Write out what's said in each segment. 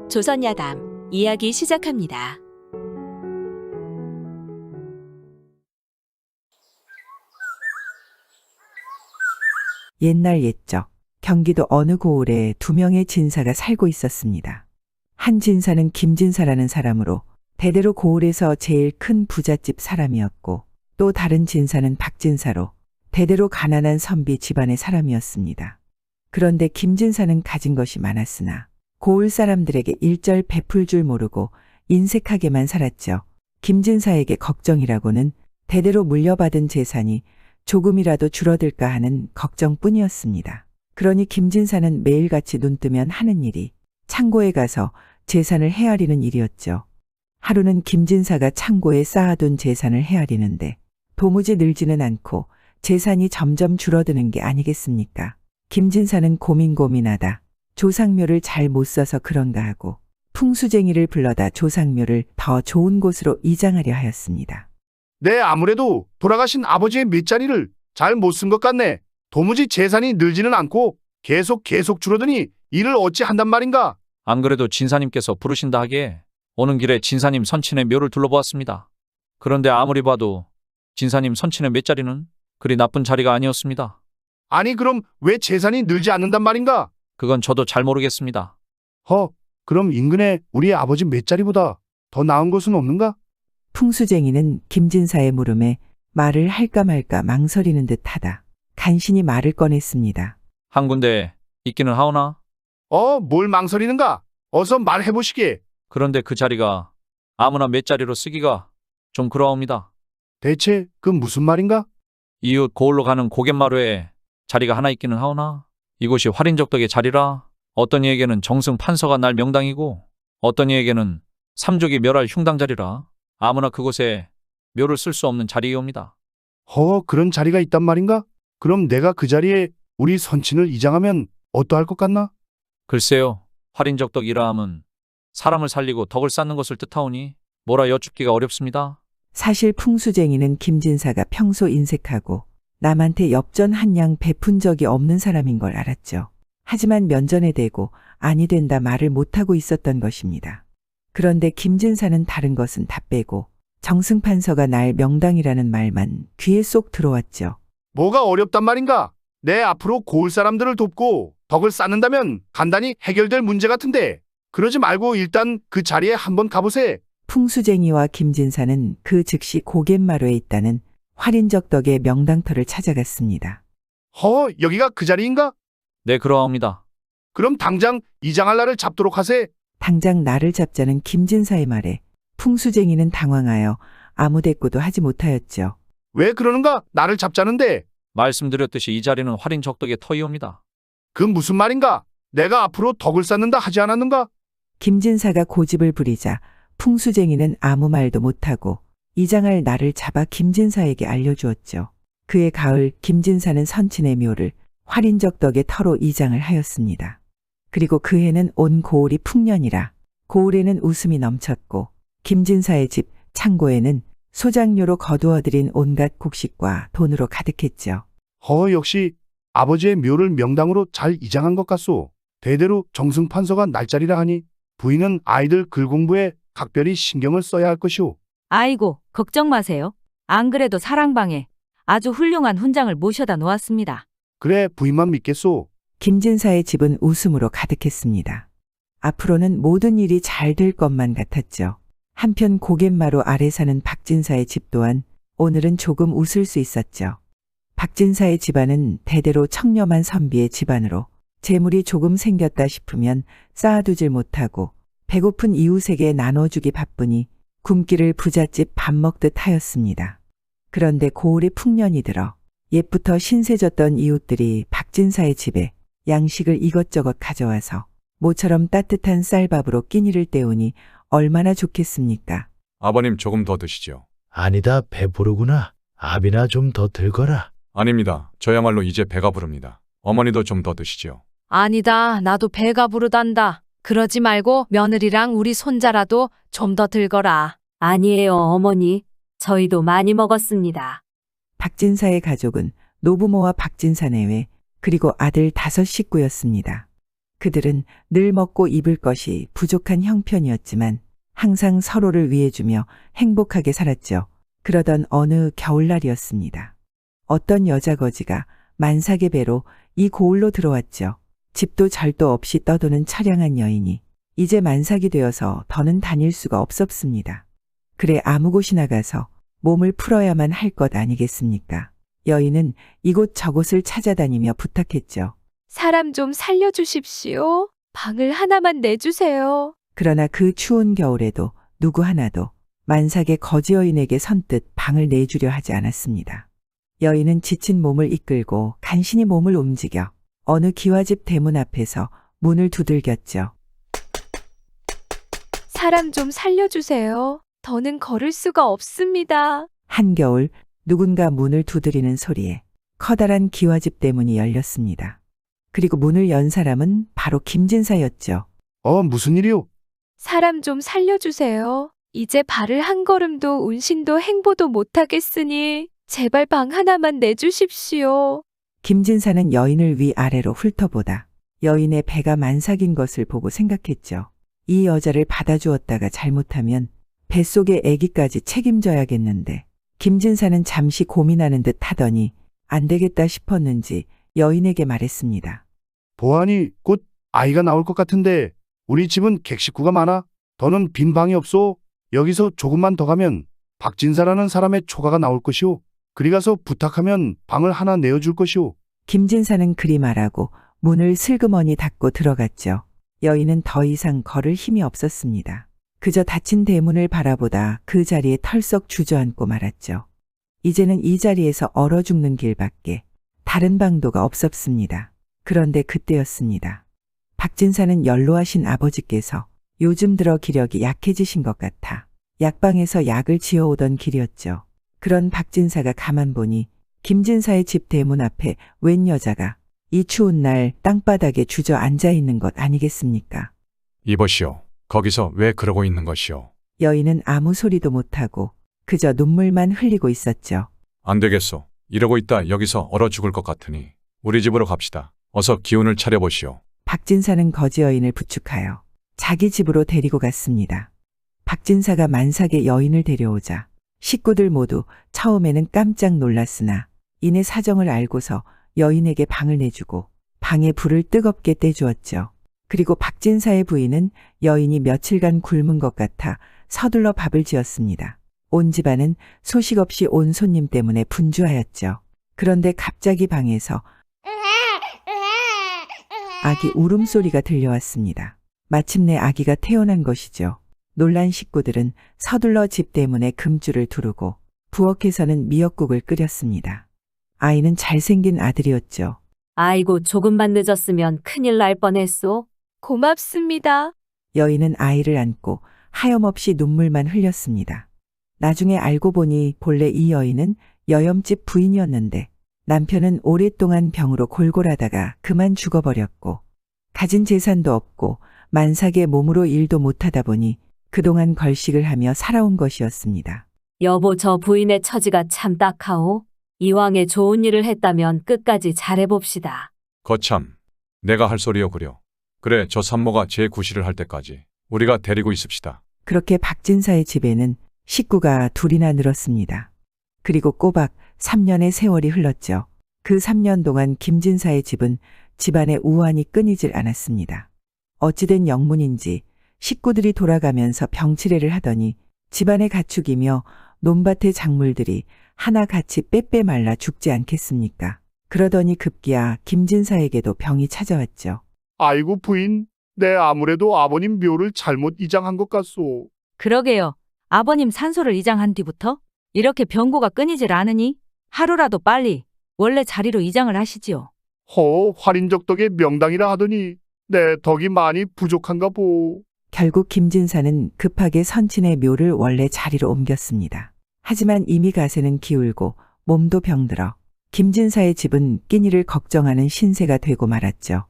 조선야담 이야기 시작합니다. 옛날 옛적 경기도 어느 고을에 두 명의 진사가 살고 있었습니다. 한 진사는 김진사라는 사람으로 대대로 고을에서 제일 큰 부잣집 사람이었고, 또 다른 진사는 박진사로 대대로 가난한 선비 집안의 사람이었습니다. 그런데 김진사는 가진 것이 많았으나 고을 사람들에게 일절 베풀 줄 모르고 인색하게만 살았죠. 김진사에게 걱정이라고는 대대로 물려받은 재산이 조금이라도 줄어들까 하는 걱정뿐이었습니다. 그러니 김진사는 매일같이 눈 뜨면 하는 일이 창고에 가서 재산을 헤아리는 일이었죠. 하루는 김진사가 창고에 쌓아둔 재산을 헤아리는데 도무지 늘지는 않고 재산이 점점 줄어드는 게 아니겠습니까? 김진사는 고민하다 조상묘를 잘 못 써서 그런가 하고 풍수쟁이를 불러다 조상묘를 더 좋은 곳으로 이장하려 하였습니다. 네, 아무래도 돌아가신 아버지의 밑자리를 잘 못 쓴 것 같네. 도무지 재산이 늘지는 않고 계속 줄어드니 일을 어찌 한단 말인가? 안 그래도 진사님께서 부르신다 하기에 오는 길에 진사님 선친의 묘를 둘러보았습니다. 그런데 아무리 봐도 진사님 선친의 맷자리는 그리 나쁜 자리가 아니었습니다. 아니 그럼 왜 재산이 늘지 않는단 말인가? 그건 저도 잘 모르겠습니다. 그럼 인근에 우리 아버지 밑자리보다 더 나은 곳은 없는가? 풍수쟁이는 김진사의 물음에 말을 할까 말까 망설이는 듯하다 간신히 말을 꺼냈습니다. 한 군데 있기는 하오나 뭘 망설이는가? 어서 말해보시게. 그런데 그 자리가 아무나 맷자리로 쓰기가 좀 그러옵니다. 대체 그 무슨 말인가? 이웃 고을로 가는 고갯마루에 자리가 하나 있기는 하오나 이곳이 활인적덕의 자리라 어떤 이에게는 정승 판서가 날 명당이고 어떤 이에게는 삼족이 멸할 흉당 자리라 아무나 그곳에 묘를 쓸 수 없는 자리이옵니다. 그런 자리가 있단 말인가? 그럼 내가 그 자리에 우리 선친을 이장하면 어떠할 것 같나? 글쎄요. 활인적덕이라 함은 사람을 살리고 덕을 쌓는 것을 뜻하오니 뭐라 여쭙기가 어렵습니다. 사실 풍수쟁이는 김진사가 평소 인색하고 남한테 엽전 한 양 베푼 적이 없는 사람인 걸 알았죠. 하지만 면전에 대고 아니 된다 말을 못하고 있었던 것입니다. 그런데 김진사는 다른 것은 다 빼고 정승판서가 날 명당이라는 말만 귀에 쏙 들어왔죠. 뭐가 어렵단 말인가? 내 앞으로 고을 사람들을 돕고 덕을 쌓는다면 간단히 해결될 문제 같은데 그러지 말고 일단 그 자리에 한번 가보세. 풍수쟁이와 김진사는 그 즉시 고갯마루에 있다는 활인적덕의 명당터를 찾아갔습니다. 여기가 그 자리인가? 네, 그러합니다. 그럼 당장 이장할 날을 잡도록 하세. 당장 나를 잡자는 김진사의 말에 풍수쟁이는 당황하여 아무 대꾸도 하지 못하였죠. 왜 그러는가? 나를 잡자는데. 말씀드렸듯이 이 자리는 활인적덕의 터이옵니다. 그 무슨 말인가? 내가 앞으로 덕을 쌓는다 하지 않았는가? 김진사가 고집을 부리자 풍수쟁이는 아무 말도 못하고 이장할 나를 잡아 김진사에게 알려주었죠. 그해 가을 김진사는 선친의 묘를 활인적덕의 터로 이장을 하였습니다. 그리고 그 해는 온 고을이 풍년이라 고을에는 웃음이 넘쳤고 김진사의 집 창고에는 소장료로 거두어들인 온갖 곡식과 돈으로 가득했죠. 역시 아버지의 묘를 명당으로 잘 이장한 것 같소. 대대로 정승판서가 날짜리라 하니 부인은 아이들 글 공부에 각별히 신경을 써야 할 것이오. 아이고, 걱정 마세요. 안 그래도 사랑방에 아주 훌륭한 훈장을 모셔다 놓았습니다. 그래, 부인만 믿겠소. 김진사의 집은 웃음으로 가득했습니다. 앞으로는 모든 일이 잘 될 것만 같았죠. 한편 고갯마루 아래 사는 박진사의 집 또한 오늘은 조금 웃을 수 있었죠. 박진사의 집안은 대대로 청렴한 선비의 집안으로 재물이 조금 생겼다 싶으면 쌓아두질 못하고 배고픈 이웃에게 나눠주기 바쁘니 굶기를 부잣집 밥 먹듯 하였습니다. 그런데 고을의 풍년이 들어 옛부터 신세졌던 이웃들이 박진사의 집에 양식을 이것저것 가져와서 모처럼 따뜻한 쌀밥으로 끼니를 때우니 얼마나 좋겠습니까? 아버님 조금 더 드시죠. 아니다, 배부르구나. 밥이나 좀 더 들거라. 아닙니다. 저야말로 이제 배가 부릅니다. 어머니도 좀 더 드시죠. 아니다, 나도 배가 부르단다. 그러지 말고 며느리랑 우리 손자라도 좀 더 들거라. 아니에요, 어머니. 저희도 많이 먹었습니다. 박진사의 가족은 노부모와 박진사 내외 그리고 아들 5 식구였습니다. 그들은 늘 먹고 입을 것이 부족한 형편이었지만 항상 서로를 위해주며 행복하게 살았죠. 그러던 어느 겨울날이었습니다. 어떤 여자 거지가 만삭의 배로 이 고을로 들어왔죠. 집도 절도 없이 떠도는 처량한 여인이 이제 만삭이 되어서 더는 다닐 수가 없었습니다. 그래 아무 곳이나 가서 몸을 풀어야만 할 것 아니겠습니까? 여인은 이곳 저곳을 찾아다니며 부탁했죠. 사람 좀 살려주십시오. 방을 하나만 내주세요. 그러나 그 추운 겨울에도 누구 하나도 만삭의 거지 여인에게 선뜻 방을 내주려 하지 않았습니다. 여인은 지친 몸을 이끌고 간신히 몸을 움직여 어느 기와집 대문 앞에서 문을 두들겼죠. 사람 좀 살려주세요. 더는 걸을 수가 없습니다. 한겨울 누군가 문을 두드리는 소리에 커다란 기와집 대문이 열렸습니다. 그리고 문을 연 사람은 바로 김진사였죠. 무슨 일이요? 사람 좀 살려주세요. 이제 발을 한 걸음도 운신도 행보도 못하겠으니 제발 방 하나만 내주십시오. 김진사는 여인을 위아래로 훑어보다 여인의 배가 만삭인 것을 보고 생각했죠. 이 여자를 받아주었다가 잘못하면 뱃속의 아기까지 책임져야겠는데 김진사는 잠시 고민하는 듯 하더니 안 되겠다 싶었는지 여인에게 말했습니다. 보아니 곧 아이가 나올 것 같은데 우리 집은 객식구가 많아. 더는 빈 방이 없소. 여기서 조금만 더 가면 박진사라는 사람의 초가가 나올 것이오. 그리 가서 부탁하면 방을 하나 내어줄 것이오. 김진사는 그리 말하고 문을 슬그머니 닫고 들어갔죠. 여인은 더 이상 걸을 힘이 없었습니다. 그저 닫힌 대문을 바라보다 그 자리에 털썩 주저앉고 말았죠. 이제는 이 자리에서 얼어 죽는 길밖에 다른 방도가 없었습니다. 그런데 그때였습니다. 박진사는 연로하신 아버지께서 요즘 들어 기력이 약해지신 것 같아 약방에서 약을 지어오던 길이었죠. 그런 박진사가 가만 보니 김진사의 집 대문 앞에 웬 여자가 이 추운 날 땅바닥에 주저앉아 있는 것 아니겠습니까? 이보시오. 거기서 왜 그러고 있는 것이오? 여인은 아무 소리도 못하고 그저 눈물만 흘리고 있었죠. 안 되겠소. 이러고 있다 여기서 얼어 죽을 것 같으니 우리 집으로 갑시다. 어서 기운을 차려보시오. 박진사는 거지 여인을 부축하여 자기 집으로 데리고 갔습니다. 박진사가 만삭의 여인을 데려오자 식구들 모두 처음에는 깜짝 놀랐으나 이내 사정을 알고서 여인에게 방을 내주고 방에 불을 뜨겁게 떼주었죠. 그리고 박진사의 부인은 여인이 며칠간 굶은 것 같아 서둘러 밥을 지었습니다. 온 집안은 소식 없이 온 손님 때문에 분주하였죠. 그런데 갑자기 방에서 아기 울음소리가 들려왔습니다. 마침내 아기가 태어난 것이죠. 놀란 식구들은 서둘러 집 대문에 금줄을 두르고 부엌에서는 미역국을 끓였습니다. 아이는 잘생긴 아들이었죠. 아이고 조금만 늦었으면 큰일 날 뻔했소. 고맙습니다. 여인은 아이를 안고 하염없이 눈물만 흘렸습니다. 나중에 알고 보니 본래 이 여인은 여염집 부인이었는데 남편은 오랫동안 병으로 골골하다가 그만 죽어버렸고 가진 재산도 없고 만삭의 몸으로 일도 못하다 보니 그동안 걸식을 하며 살아온 것이었습니다. 여보 저 부인의 처지가 참 딱하오. 이왕에 좋은 일을 했다면 끝까지 잘해봅시다. 거참. 내가 할 소리요 그려. 그래 저 산모가 제 구실을 할 때까지 우리가 데리고 있읍시다. 그렇게 박진사의 집에는 식구가 둘이나 늘었습니다. 그리고 꼬박 3년의 세월이 흘렀죠. 그 3년 동안 김진사의 집은 집안의 우환이 끊이질 않았습니다. 어찌된 영문인지 식구들이 돌아가면서 병치레를 하더니 집안의 가축이며 논밭의 작물들이 하나같이 빼빼 말라 죽지 않겠습니까? 그러더니 급기야 김진사에게도 병이 찾아왔죠. 아이고 부인, 내 아무래도 아버님 묘를 잘못 이장한 것 같소. 그러게요. 아버님 산소를 이장한 뒤부터 이렇게 병고가 끊이질 않으니 하루라도 빨리 원래 자리로 이장을 하시지요. 활인적덕의 명당이라 하더니 내 덕이 많이 부족한가 보. 결국 김진사는 급하게 선친의 묘를 원래 자리로 옮겼습니다. 하지만 이미 가세는 기울고 몸도 병들어 김진사의 집은 끼니를 걱정하는 신세가 되고 말았죠.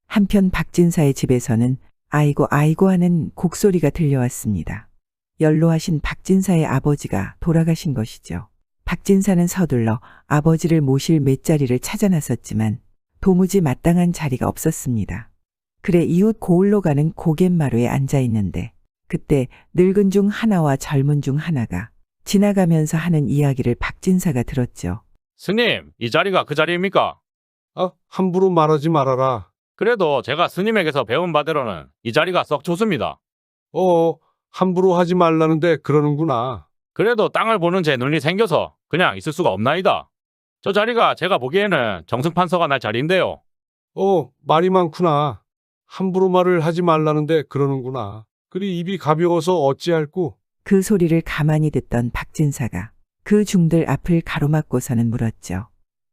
한편 박진사의 집에서는 아이고 아이고 하는 곡소리가 들려왔습니다. 연로하신 박진사의 아버지가 돌아가신 것이죠. 박진사는 서둘러 아버지를 모실 맷자리를 찾아 나섰지만 도무지 마땅한 자리가 없었습니다. 그래 이웃 고을로 가는 고갯마루에 앉아 있는데 그때 늙은 중 하나와 젊은 중 하나가 지나가면서 하는 이야기를 박진사가 들었죠. 스님, 이 자리가 그 자리입니까? 함부로 말하지 말아라. 그래도 제가 스님에게서 배운 바대로는 이 자리가 썩 좋습니다. 함부로 하지 말라는데 그러는구나. 그래도 땅을 보는 제 눈이 생겨서 그냥 있을 수가 없나이다. 저 자리가 제가 보기에는 정승판서가 날 자리인데요. 말이 많구나. 함부로 말을 하지 말라는데 그러는구나. 그리 입이 가벼워서 어찌할꼬. 그 소리를 가만히 듣던 박진사가 그 중들 앞을 가로막고서는 물었죠.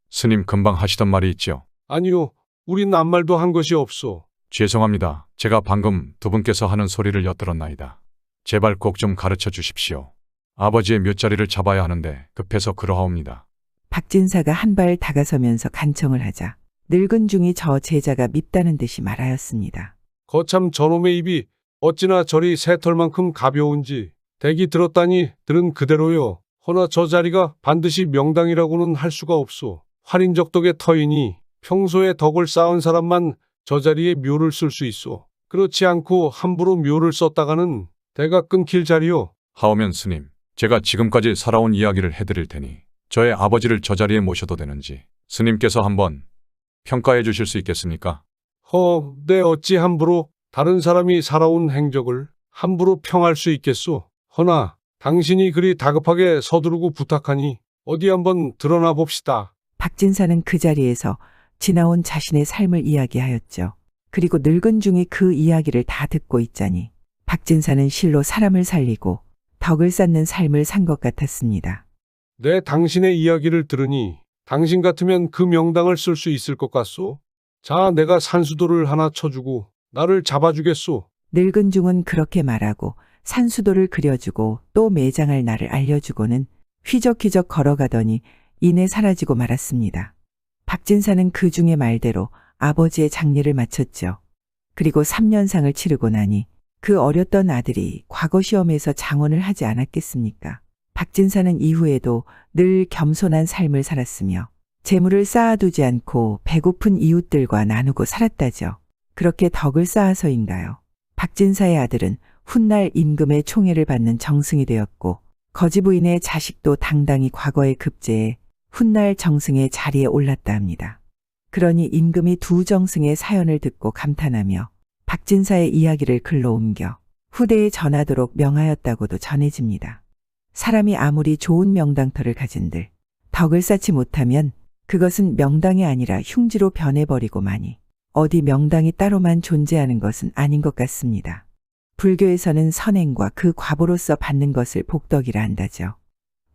스님 금방 하시던 말이 있죠. 아니요, 우린 아무 말도 한 것이 없소. 죄송합니다. 제가 방금 두 분께서 하는 소리를 엿들었나이다. 제발 꼭 좀 가르쳐 주십시오. 아버지의 묘자리를 잡아야 하는데 급해서 그러하옵니다. 박진사가 한 발 다가서면서 간청을 하자 늙은 중이 저 제자가 밉다는 듯이 말하였습니다. 거참 저놈의 입이 어찌나 저리 새털만큼 가벼운지 대기 들었다니 들은 그대로요. 허나 저 자리가 반드시 명당이라고는 할 수가 없소. 활인적덕의 터이니 평소에 덕을 쌓은 사람만 저 자리에 묘를 쓸 수 있소. 그렇지 않고 함부로 묘를 썼다가는 대가 끊길 자리요. 하오면 스님, 제가 지금까지 살아온 이야기를 해드릴 테니 저의 아버지를 저 자리에 모셔도 되는지 스님께서 한번 평가해 주실 수 있겠습니까? 네 어찌 함부로 다른 사람이 살아온 행적을 함부로 평할 수 있겠소. 허나 당신이 그리 다급하게 서두르고 부탁하니 어디 한번 드러나 봅시다. 박진사는 그 자리에서 지나온 자신의 삶을 이야기하였죠. 그리고 늙은 중이 그 이야기를 다 듣고 있자니 박진사는 실로 사람을 살리고 덕을 쌓는 삶을 산 것 같았습니다. 내 당신의 이야기를 들으니 당신 같으면 그 명당을 쓸 수 있을 것 같소. 자, 내가 산수도를 하나 쳐주고 나를 잡아주겠소. 늙은 중은 그렇게 말하고 산수도를 그려주고 또 매장할 날을 알려주고는 휘적휘적 걸어가더니 이내 사라지고 말았습니다. 박진사는 그 중의 말대로 아버지의 장례를 마쳤죠. 그리고 3년상을 치르고 나니 그 어렸던 아들이 과거 시험에서 장원을 하지 않았겠습니까? 박진사는 이후에도 늘 겸손한 삶을 살았으며 재물을 쌓아두지 않고 배고픈 이웃들과 나누고 살았다죠. 그렇게 덕을 쌓아서인가요? 박진사의 아들은 훗날 임금의 총애를 받는 정승이 되었고 거지 부인의 자식도 당당히 과거의 급제에 훗날 정승의 자리에 올랐다 합니다. 그러니 임금이 두 정승의 사연을 듣고 감탄하며 박진사의 이야기를 글로 옮겨 후대에 전하도록 명하였다고도 전해집니다. 사람이 아무리 좋은 명당터를 가진들 덕을 쌓지 못하면 그것은 명당이 아니라 흉지로 변해버리고 마니 어디 명당이 따로만 존재하는 것은 아닌 것 같습니다. 불교에서는 선행과 그 과보로서 받는 것을 복덕이라 한다죠.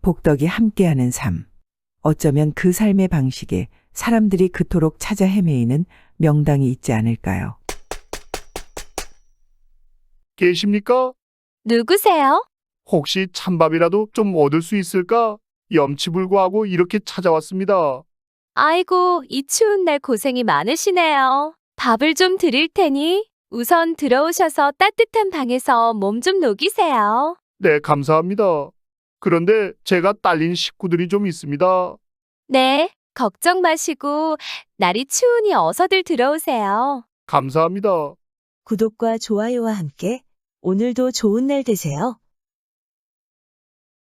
복덕이 함께하는 삶. 어쩌면 그 삶의 방식에 사람들이 그토록 찾아 헤매이는 명당이 있지 않을까요? 계십니까? 누구세요? 혹시 찬밥이라도 좀 얻을 수 있을까? 염치불구하고 이렇게 찾아왔습니다. 아이고, 이 추운 날 고생이 많으시네요. 밥을 좀 드릴 테니 우선 들어오셔서 따뜻한 방에서 몸 좀 녹이세요. 네, 감사합니다. 그런데 제가 딸린 식구들이 좀 있습니다. 네, 걱정 마시고 날이 추우니 어서들 들어오세요. 감사합니다. 구독과 좋아요와 함께 오늘도 좋은 날 되세요.